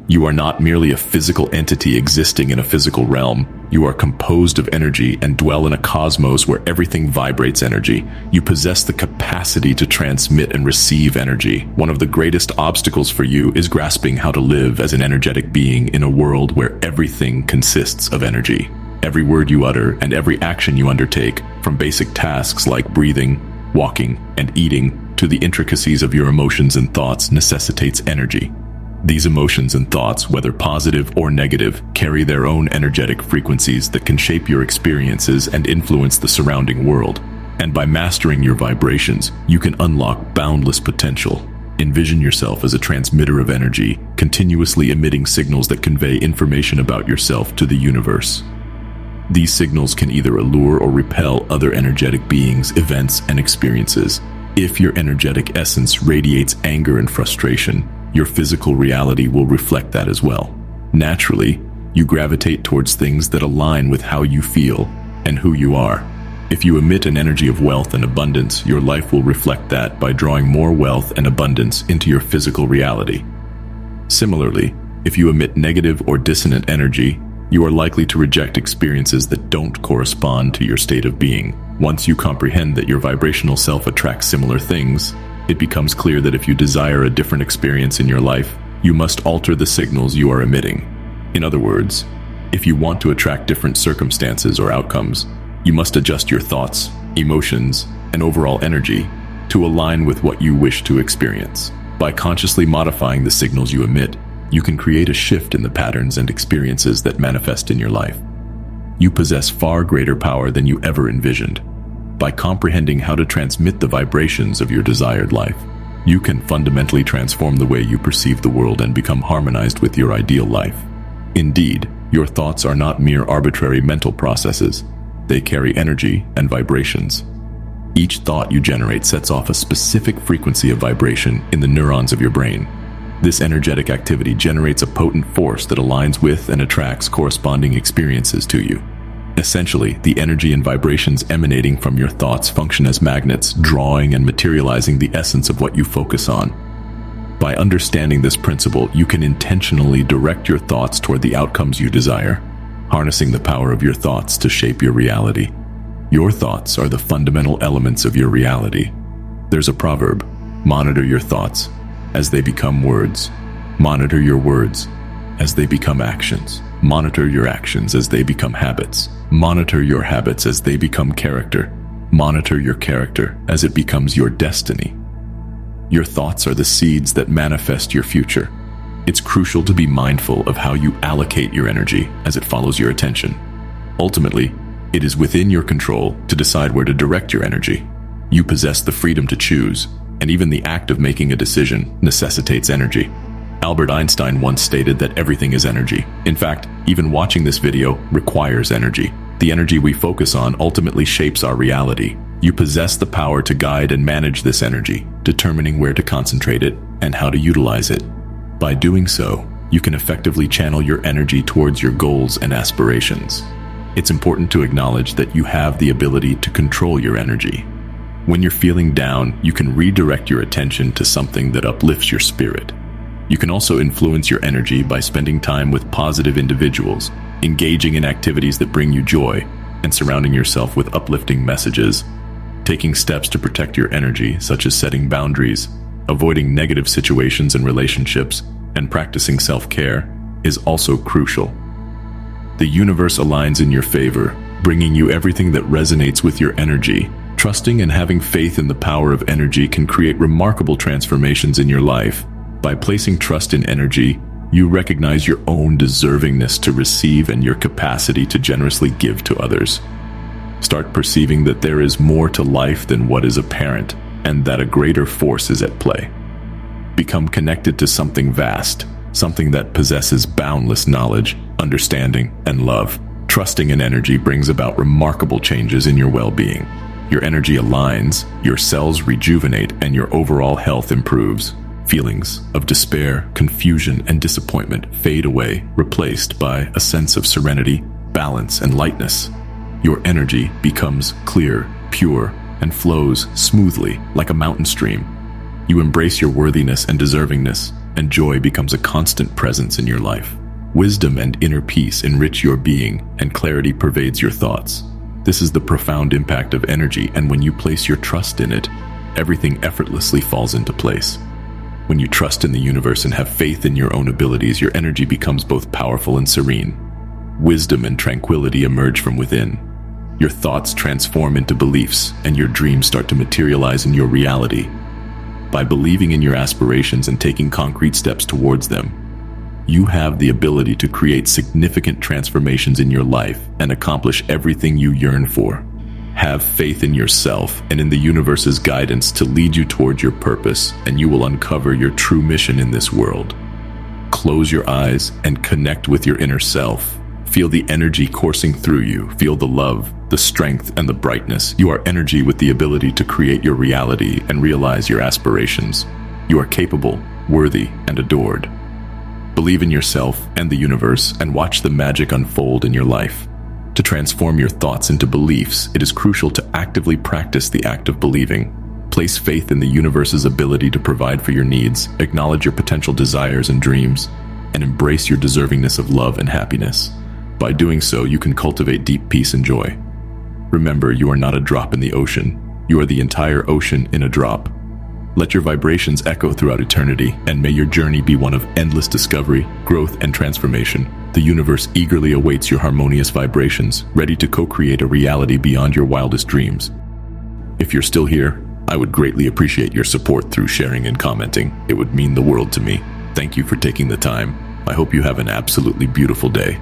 You are not merely a physical entity existing in a physical realm. You are composed of energy and dwell in a cosmos where everything vibrates energy. You possess the capacity to transmit and receive energy. One of the greatest obstacles for you is grasping how to live as an energetic being in a world where everything consists of energy. Every word you utter and every action you undertake, from basic tasks like breathing, walking, and eating, to the intricacies of your emotions and thoughts, necessitates energy. These emotions and thoughts, whether positive or negative, carry their own energetic frequencies that can shape your experiences and influence the surrounding world. And by mastering your vibrations, you can unlock boundless potential. Envision yourself as a transmitter of energy, continuously emitting signals that convey information about yourself to the universe. These signals can either allure or repel other energetic beings, events, and experiences. If your energetic essence radiates anger and frustration, your physical reality will reflect that as well. Naturally, you gravitate towards things that align with how you feel and who you are. If you emit an energy of wealth and abundance, your life will reflect that by drawing more wealth and abundance into your physical reality. Similarly, if you emit negative or dissonant energy, you are likely to reject experiences that don't correspond to your state of being. Once you comprehend that your vibrational self attracts similar things, it becomes clear that if you desire a different experience in your life, you must alter the signals you are emitting. In other words, if you want to attract different circumstances or outcomes, you must adjust your thoughts, emotions, and overall energy to align with what you wish to experience. By consciously modifying the signals you emit, you can create a shift in the patterns and experiences that manifest in your life. You possess far greater power than you ever envisioned. By comprehending how to transmit the vibrations of your desired life, you can fundamentally transform the way you perceive the world and become harmonized with your ideal life. Indeed, your thoughts are not mere arbitrary mental processes. They carry energy and vibrations. Each thought you generate sets off a specific frequency of vibration in the neurons of your brain. This energetic activity generates a potent force that aligns with and attracts corresponding experiences to you. Essentially, the energy and vibrations emanating from your thoughts function as magnets, drawing and materializing the essence of what you focus on. By understanding this principle, you can intentionally direct your thoughts toward the outcomes you desire, harnessing the power of your thoughts to shape your reality. Your thoughts are the fundamental elements of your reality. There's a proverb: monitor your thoughts as they become words. Monitor your words as they become actions. Monitor your actions as they become habits. Monitor your habits as they become character. Monitor your character as it becomes your destiny. Your thoughts are the seeds that manifest your future. It's crucial to be mindful of how you allocate your energy as it follows your attention. Ultimately, it is within your control to decide where to direct your energy. You possess the freedom to choose, and even the act of making a decision necessitates energy. Albert Einstein once stated that everything is energy. In fact, even watching this video requires energy. The energy we focus on ultimately shapes our reality. You possess the power to guide and manage this energy, determining where to concentrate it and how to utilize it. By doing so, you can effectively channel your energy towards your goals and aspirations. It's important to acknowledge that you have the ability to control your energy. When you're feeling down, you can redirect your attention to something that uplifts your spirit. You can also influence your energy by spending time with positive individuals, engaging in activities that bring you joy, and surrounding yourself with uplifting messages. Taking steps to protect your energy, such as setting boundaries, avoiding negative situations and relationships, and practicing self-care, is also crucial. The universe aligns in your favor, bringing you everything that resonates with your energy. Trusting and having faith in the power of energy can create remarkable transformations in your life. By placing trust in energy, you recognize your own deservingness to receive and your capacity to generously give to others. Start perceiving that there is more to life than what is apparent, and that a greater force is at play. Become connected to something vast, something that possesses boundless knowledge, understanding, and love. Trusting in energy brings about remarkable changes in your well-being. Your energy aligns, your cells rejuvenate, and your overall health improves. Feelings of despair, confusion, and disappointment fade away, replaced by a sense of serenity, balance, and lightness. Your energy becomes clear, pure, and flows smoothly like a mountain stream. You embrace your worthiness and deservingness, and joy becomes a constant presence in your life. Wisdom and inner peace enrich your being, and clarity pervades your thoughts. This is the profound impact of energy, and when you place your trust in it, everything effortlessly falls into place. When you trust in the universe and have faith in your own abilities, your energy becomes both powerful and serene. Wisdom and tranquility emerge from within. Your thoughts transform into beliefs, and your dreams start to materialize in your reality. By believing in your aspirations and taking concrete steps towards them, you have the ability to create significant transformations in your life and accomplish everything you yearn for. Have faith in yourself and in the universe's guidance to lead you toward your purpose, and you will uncover your true mission in this world. Close your eyes and connect with your inner self. Feel the energy coursing through you. Feel the love, the strength, and the brightness. You are energy with the ability to create your reality and realize your aspirations. You are capable, worthy, and adored. Believe in yourself and the universe and watch the magic unfold in your life. To transform your thoughts into beliefs, it is crucial to actively practice the act of believing. Place faith in the universe's ability to provide for your needs, acknowledge your potential desires and dreams, and embrace your deservingness of love and happiness. By doing so, you can cultivate deep peace and joy. Remember, you are not a drop in the ocean. You are the entire ocean in a drop. Let your vibrations echo throughout eternity, and may your journey be one of endless discovery, growth, and transformation. The universe eagerly awaits your harmonious vibrations, ready to co-create a reality beyond your wildest dreams. If you're still here, I would greatly appreciate your support through sharing and commenting. It would mean the world to me. Thank you for taking the time. I hope you have an absolutely beautiful day.